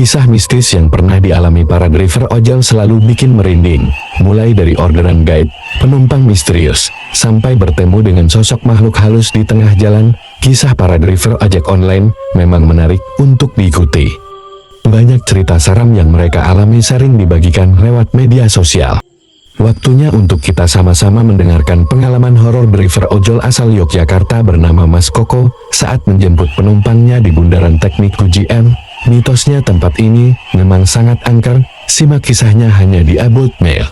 Kisah mistis yang pernah dialami para driver ojol selalu bikin merinding, mulai dari orderan guide, penumpang misterius, sampai bertemu dengan sosok makhluk halus di tengah jalan. Kisah para driver ojek online memang menarik untuk diikuti. Banyak cerita seram yang mereka alami sering dibagikan lewat media sosial. Waktunya untuk kita sama-sama mendengarkan pengalaman horor driver ojol asal Yogyakarta bernama Mas Koko saat menjemput penumpangnya di Bundaran Teknik UGM. Mitosnya tempat ini memang sangat angker, simak kisahnya hanya di About Mail.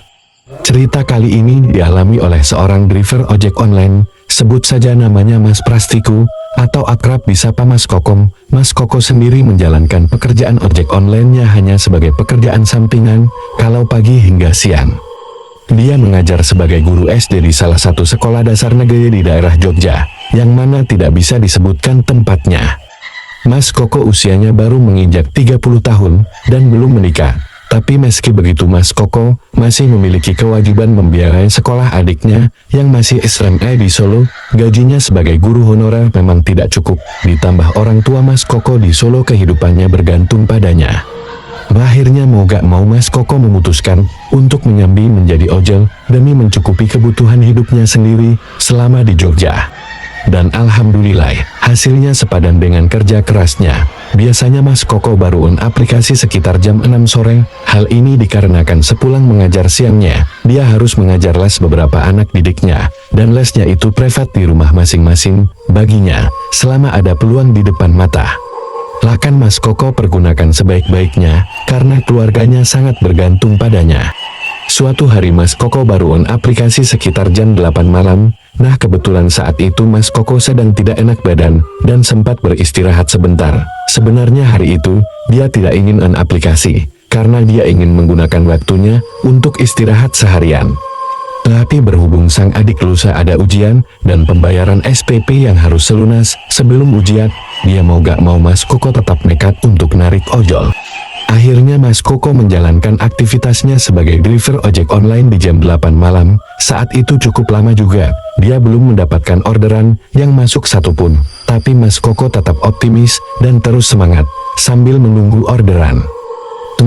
Cerita kali ini dialami oleh seorang driver ojek online, sebut saja namanya Mas Prastiku, atau akrab disapa Mas Kokom. Mas Koko sendiri menjalankan pekerjaan ojek online-nya hanya sebagai pekerjaan sampingan, kalau pagi hingga siang. Dia mengajar sebagai guru SD di salah satu sekolah dasar negeri di daerah Jogja, yang mana tidak bisa disebutkan tempatnya. Mas Koko usianya baru menginjak 30 tahun, dan belum menikah. Tapi meski begitu Mas Koko masih memiliki kewajiban membiayai sekolah adiknya, yang masih SMA di Solo. Gajinya sebagai guru honorer memang tidak cukup, ditambah orang tua Mas Koko di Solo kehidupannya bergantung padanya. Akhirnya mau gak mau Mas Koko memutuskan untuk menyambi menjadi ojol demi mencukupi kebutuhan hidupnya sendiri selama di Jogja. Dan alhamdulillah, hasilnya sepadan dengan kerja kerasnya. Biasanya Mas Koko baru on aplikasi sekitar jam 6 sore. Hal ini dikarenakan sepulang mengajar siangnya, dia harus mengajar les beberapa anak didiknya, dan lesnya itu privat di rumah masing-masing baginya, selama ada peluang di depan mata. Lakan Mas Koko pergunakan sebaik-baiknya, karena keluarganya sangat bergantung padanya. Suatu hari Mas Koko baru on aplikasi sekitar jam 8 malam. Nah kebetulan saat itu Mas Koko sedang tidak enak badan, dan sempat beristirahat sebentar. Sebenarnya hari itu, dia tidak ingin on aplikasi, karena dia ingin menggunakan waktunya untuk istirahat seharian. Tapi berhubung sang adik lusa ada ujian, dan pembayaran SPP yang harus selunas sebelum ujian, dia mau gak mau Mas Koko tetap nekat untuk narik ojol. Akhirnya Mas Koko menjalankan aktivitasnya sebagai driver ojek online di jam 8 malam. Saat itu cukup lama juga, dia belum mendapatkan orderan yang masuk satupun. Tapi Mas Koko tetap optimis dan terus semangat sambil menunggu orderan.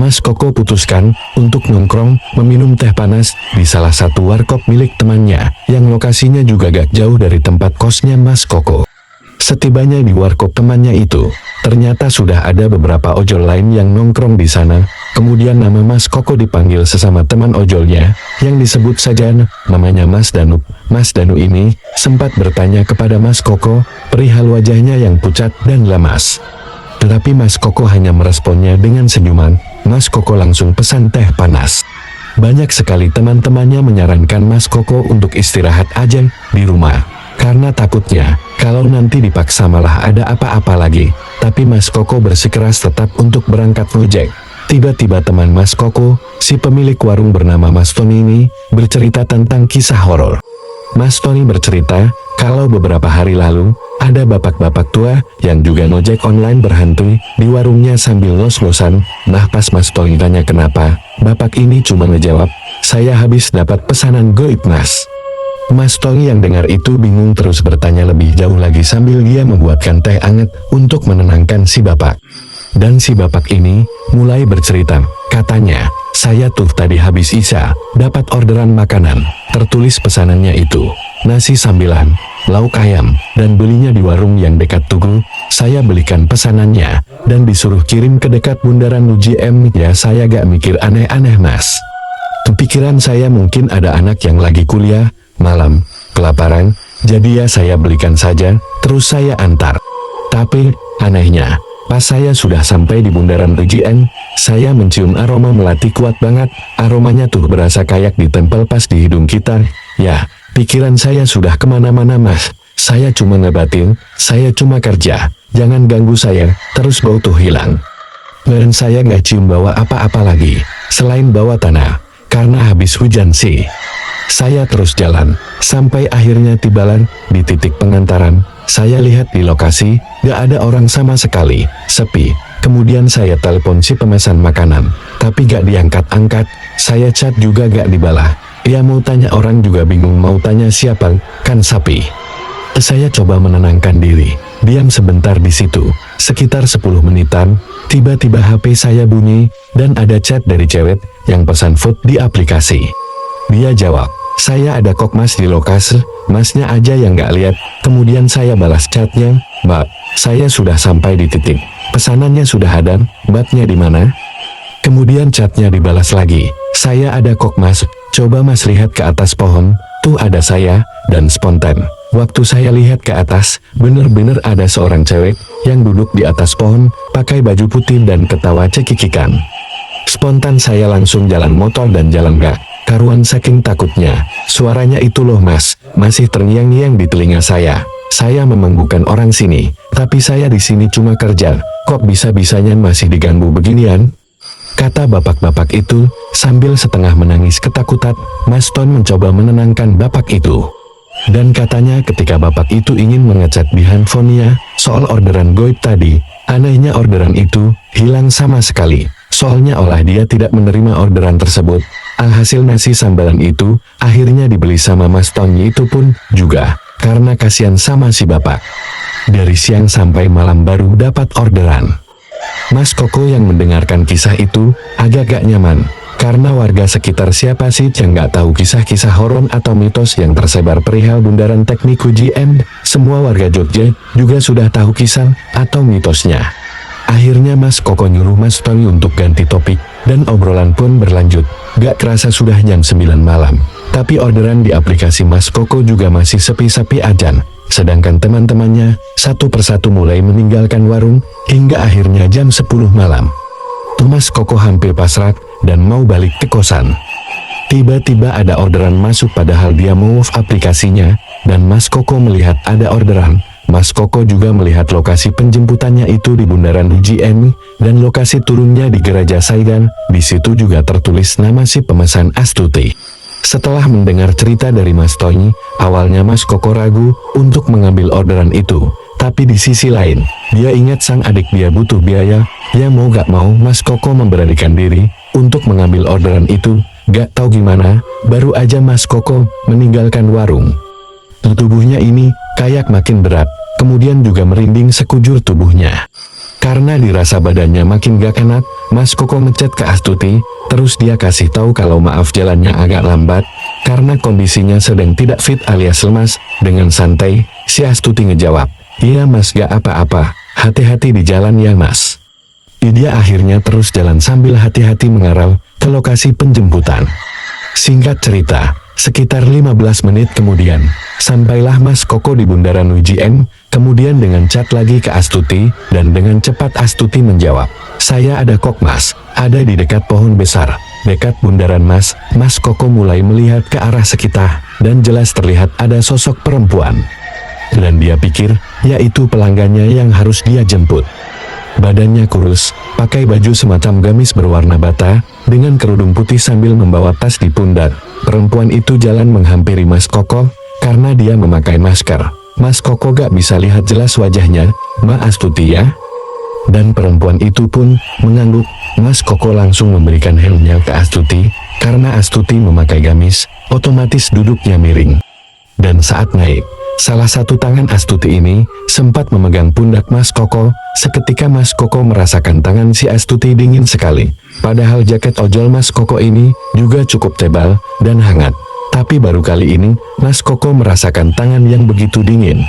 Mas Koko putuskan untuk nongkrong meminum teh panas di salah satu warkop milik temannya, yang lokasinya juga gak jauh dari tempat kosnya Mas Koko. Setibanya di warkop temannya itu, ternyata sudah ada beberapa ojol lain yang nongkrong di sana. Kemudian nama Mas Koko dipanggil sesama teman ojolnya, yang disebut saja namanya Mas Danu. Mas Danu ini sempat bertanya kepada Mas Koko perihal wajahnya yang pucat dan lemas. Tetapi Mas Koko hanya meresponnya dengan senyuman. Mas Koko langsung pesan teh panas. Banyak sekali teman-temannya menyarankan Mas Koko untuk istirahat aja di rumah, karena takutnya kalau nanti dipaksa malah ada apa-apa lagi. Tapi Mas Koko bersikeras tetap untuk berangkat ngojek. Tiba-tiba teman Mas Koko, si pemilik warung bernama Mas Tony ini, bercerita tentang kisah horor. Mas Tony bercerita kalau beberapa hari lalu ada bapak-bapak tua yang juga ngojek online berhenti di warungnya sambil ngos-ngosan. Nah pas Mas Tony tanya kenapa, bapak ini cuma ngejawab, "Saya habis dapat pesanan goib Mas." Mas Tony yang dengar itu bingung terus bertanya lebih jauh lagi sambil dia membuatkan teh hangat untuk menenangkan si bapak. Dan si bapak ini mulai bercerita, katanya, "Saya tuh tadi habis isya, dapat orderan makanan, tertulis pesanannya itu, nasi sambilan, lauk ayam, dan belinya di warung yang dekat Tugu. Saya belikan pesanannya, dan disuruh kirim ke dekat Bundaran UGM. Ya saya gak mikir aneh-aneh Mas. Pikiran saya mungkin ada anak yang lagi kuliah malam, kelaparan, jadi ya saya belikan saja, terus saya antar. Tapi, anehnya, pas saya sudah sampai di Bundaran UGM, saya mencium aroma melati kuat banget. Aromanya tuh berasa kayak ditempel pas di hidung kita. Ya, pikiran saya sudah kemana-mana Mas. Saya cuma ngebatin, saya cuma kerja, jangan ganggu saya, terus bau tuh hilang. Dan saya gak cium bawa apa-apa lagi, selain bawa tanah, karena habis hujan sih." Saya terus jalan, sampai akhirnya tibalah di titik pengantaran. Saya lihat di lokasi, gak ada orang sama sekali, sepi. Kemudian saya telepon si pemesan makanan, tapi gak diangkat-angkat. Saya chat juga gak dibalas. Dia mau tanya orang juga bingung mau tanya siapa, kan sapi. Saya coba menenangkan diri, diam sebentar di situ. Sekitar 10 menitan, tiba-tiba HP saya bunyi, dan ada chat dari cewek yang pesan food di aplikasi. Dia jawab, "Saya ada kok mas di lokasi, masnya aja yang gak lihat." Kemudian saya balas chatnya, "Mbak, saya sudah sampai di titik. Pesanannya sudah ada, mbaknya di mana?" Kemudian chatnya dibalas lagi, "Saya ada kok mas, coba mas lihat ke atas pohon, tuh ada saya." Dan spontan, waktu saya lihat ke atas, bener-bener ada seorang cewek yang duduk di atas pohon, pakai baju putih dan ketawa cekikikan. Spontan saya langsung jalan motor dan jalan gak karuan saking takutnya. Suaranya itu loh mas, masih terngiang-ngiang di telinga saya. Saya memang bukan orang sini, tapi saya di sini cuma kerja, kok bisa-bisanya masih diganggu beginian? Kata bapak-bapak itu, sambil setengah menangis ketakutan. Mas Ton mencoba menenangkan bapak itu. Dan katanya ketika bapak itu ingin mengechat di handphonenya soal orderan goib tadi, anehnya orderan itu hilang sama sekali. Soalnya olah dia tidak menerima orderan tersebut. Alhasil nasi sambalan itu akhirnya dibeli sama Mas Tonnya itu pun juga karena kasihan sama si bapak. Dari siang sampai malam baru dapat orderan. Mas Koko yang mendengarkan kisah itu agak gak nyaman, karena warga sekitar siapa sih yang gak tahu kisah-kisah horor atau mitos yang tersebar perihal Bundaran Teknik UGM. Semua warga Jogja juga sudah tahu kisah atau mitosnya. Akhirnya Mas Koko nyuruh Mas Tony untuk ganti topik, dan obrolan pun berlanjut. Gak kerasa sudah jam 9 malam, tapi orderan di aplikasi Mas Koko juga masih sepi-sepi ajan. Sedangkan teman-temannya satu persatu mulai meninggalkan warung, hingga akhirnya jam 10 malam. Mas Koko hampir pasrah dan mau balik ke kosan. Tiba-tiba ada orderan masuk padahal dia mau off aplikasinya, dan Mas Koko melihat ada orderan. Mas Koko juga melihat lokasi penjemputannya itu di Bundaran UGM, dan lokasi turunnya di Gereja Saidan. Di situ juga tertulis nama si pemesan Astuti. Setelah mendengar cerita dari Mas Tony, awalnya Mas Koko ragu untuk mengambil orderan itu. Tapi di sisi lain, dia ingat sang adik dia butuh biaya, ya mau gak mau Mas Koko memberanikan diri untuk mengambil orderan itu. Gak tahu gimana, baru aja Mas Koko meninggalkan warung, tubuhnya ini kayak makin berat, kemudian juga merinding sekujur tubuhnya. Karena dirasa badannya makin gak enak, Mas Koko ngechat ke Astuti, terus dia kasih tahu kalau maaf jalannya agak lambat, karena kondisinya sedang tidak fit alias lemas. Dengan santai, si Astuti ngejawab, "Iya mas gak apa-apa, hati-hati di jalan ya mas." Dia akhirnya terus jalan sambil hati-hati mengarah ke lokasi penjemputan. Singkat cerita, sekitar 15 menit kemudian, sampailah Mas Koko di Bundaran UGM. Kemudian dengan chat lagi ke Astuti, dan dengan cepat Astuti menjawab, "Saya ada kok mas, ada di dekat pohon besar, dekat bundaran mas." Mas Koko mulai melihat ke arah sekitar, dan jelas terlihat ada sosok perempuan. Dan dia pikir, yaitu pelanggannya yang harus dia jemput. Badannya kurus, pakai baju semacam gamis berwarna bata, dengan kerudung putih sambil membawa tas di pundak. Perempuan itu jalan menghampiri Mas Koko, karena dia memakai masker. Mas Koko gak bisa lihat jelas wajahnya. "Mbak Astuti ya?" Dan perempuan itu pun mengangguk. Mas Koko langsung memberikan helmnya ke Astuti, karena Astuti memakai gamis, otomatis duduknya miring. Dan saat naik, salah satu tangan Astuti ini sempat memegang pundak Mas Koko. Seketika Mas Koko merasakan tangan si Astuti dingin sekali. Padahal jaket ojol Mas Koko ini juga cukup tebal dan hangat. Tapi baru kali ini, Mas Koko merasakan tangan yang begitu dingin.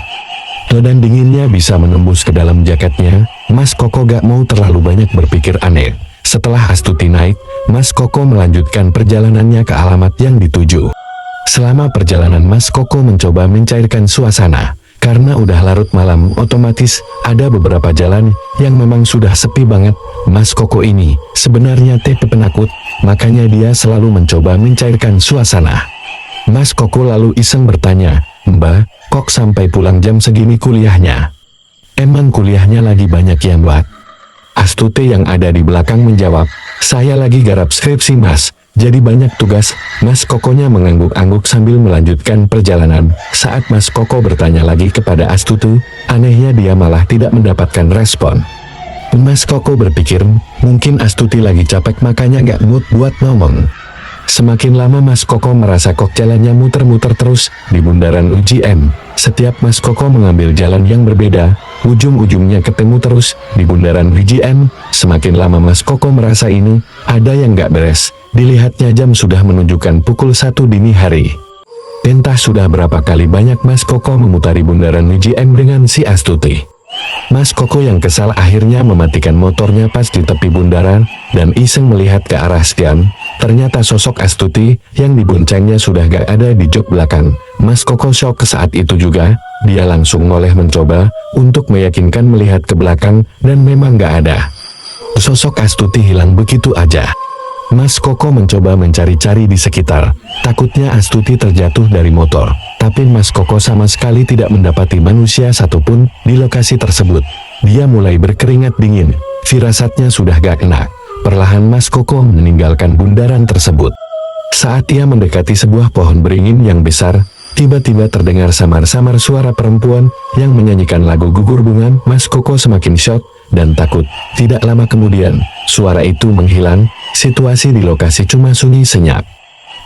Dan dinginnya bisa menembus ke dalam jaketnya. Mas Koko gak mau terlalu banyak berpikir aneh. Setelah Astuti naik, Mas Koko melanjutkan perjalanannya ke alamat yang dituju. Selama perjalanan Mas Koko mencoba mencairkan suasana. Karena udah larut malam, otomatis ada beberapa jalan yang memang sudah sepi banget. Mas Koko ini sebenarnya tipe penakut, makanya dia selalu mencoba mencairkan suasana. Mas Koko lalu iseng bertanya, "Mbak, kok sampai pulang jam segini kuliahnya?" "Emang kuliahnya lagi banyak ya Mbak?" Astuti yang ada di belakang menjawab, "Saya lagi garap skripsi mas, jadi banyak tugas." Mas Kokonya mengangguk-angguk sambil melanjutkan perjalanan. Saat Mas Koko bertanya lagi kepada Astuti, anehnya dia malah tidak mendapatkan respon. Mas Koko berpikir, mungkin Astuti lagi capek makanya gak mood buat ngomong. Semakin lama Mas Koko merasa kok jalannya muter-muter terus di bundaran UGM. Setiap Mas Koko mengambil jalan yang berbeda, ujung-ujungnya ketemu terus di bundaran UGM. Semakin lama Mas Koko merasa ini ada yang gak beres. Dilihatnya jam sudah menunjukkan pukul 1 dini hari. Entah sudah berapa kali banyak Mas Koko memutari bundaran UGM dengan si Astuti. Mas Koko yang kesal akhirnya mematikan motornya pas di tepi bundaran dan iseng melihat ke arah Stian. Ternyata sosok Astuti yang diboncengnya sudah gak ada di jok belakang. Mas Koko shock saat itu juga. Dia langsung noleh mencoba untuk meyakinkan melihat ke belakang dan memang gak ada. Sosok Astuti hilang begitu aja. Mas Koko mencoba mencari-cari di sekitar. Takutnya Astuti terjatuh dari motor. Tapi Mas Koko sama sekali tidak mendapati manusia satupun di lokasi tersebut. Dia mulai berkeringat dingin. Firasatnya sudah gak enak. Perlahan Mas Koko meninggalkan bundaran tersebut. Saat ia mendekati sebuah pohon beringin yang besar, tiba-tiba terdengar samar-samar suara perempuan yang menyanyikan lagu Gugur Bunga. Mas Koko semakin shock dan takut. Tidak lama kemudian, suara itu menghilang. Situasi di lokasi cuma sunyi senyap.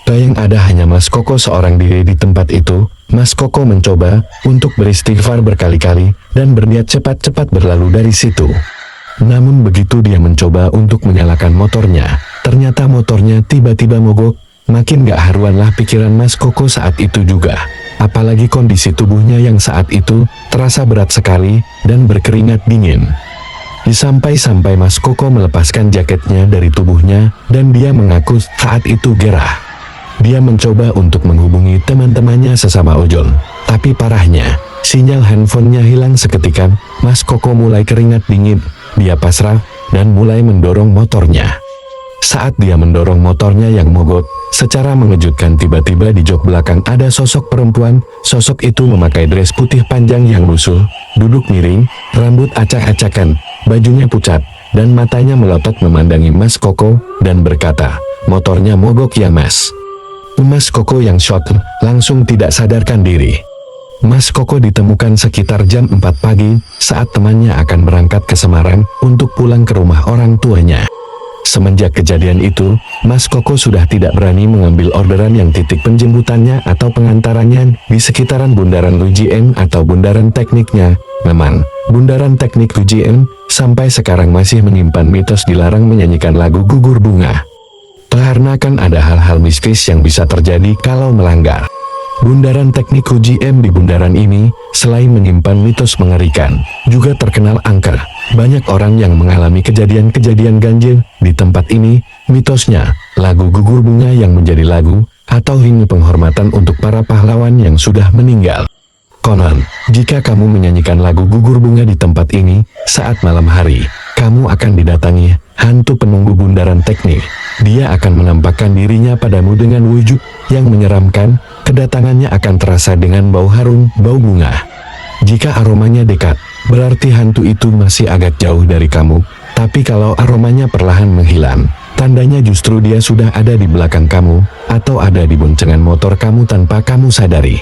Yang ada hanya Mas Koko seorang diri di tempat itu. Mas Koko mencoba untuk beristighfar berkali-kali dan berniat cepat-cepat berlalu dari situ. Namun begitu dia mencoba untuk menyalakan motornya, ternyata motornya tiba-tiba mogok. Makin gak haruanlah pikiran Mas Koko saat itu juga. Apalagi kondisi tubuhnya yang saat itu terasa berat sekali dan berkeringat dingin. Sampai-sampai Mas Koko melepaskan jaketnya dari tubuhnya dan dia mengaku saat itu gerah. Dia mencoba untuk menghubungi teman-temannya sesama ojol. Tapi parahnya, sinyal handphonenya hilang seketika. Mas Koko mulai keringat dingin. Dia pasrah dan mulai mendorong motornya. Saat dia mendorong motornya yang mogok, secara mengejutkan tiba-tiba di jok belakang ada sosok perempuan. Sosok itu memakai dress putih panjang yang lusuh, duduk miring, rambut acak-acakan, bajunya pucat, dan matanya melotot memandangi Mas Koko dan berkata, "Motornya mogok ya Mas?" Mas Koko yang shock langsung tidak sadarkan diri. Mas Koko ditemukan sekitar jam 4 pagi saat temannya akan berangkat ke Semarang untuk pulang ke rumah orang tuanya. Semenjak kejadian itu, Mas Koko sudah tidak berani mengambil orderan yang titik penjemputannya atau pengantarannya di sekitaran bundaran UGM atau bundaran tekniknya. Memang, bundaran teknik UGM sampai sekarang masih menyimpan mitos dilarang menyanyikan lagu Gugur Bunga. Karena kan ada hal-hal mistis yang bisa terjadi kalau melanggar. Bundaran teknik UGM di bundaran ini, selain menyimpan mitos mengerikan, juga terkenal angker. Banyak orang yang mengalami kejadian-kejadian ganjil di tempat ini. Mitosnya, lagu Gugur Bunga yang menjadi lagu atau himne penghormatan untuk para pahlawan yang sudah meninggal. Konon, jika kamu menyanyikan lagu Gugur Bunga di tempat ini, saat malam hari, kamu akan didatangi hantu penunggu bundaran teknik. Dia akan menampakkan dirinya padamu dengan wujud yang menyeramkan. Kedatangannya akan terasa dengan bau harum, bau bunga. Jika aromanya dekat, berarti hantu itu masih agak jauh dari kamu. Tapi kalau aromanya perlahan menghilang, tandanya justru dia sudah ada di belakang kamu, atau ada di boncengan motor kamu tanpa kamu sadari.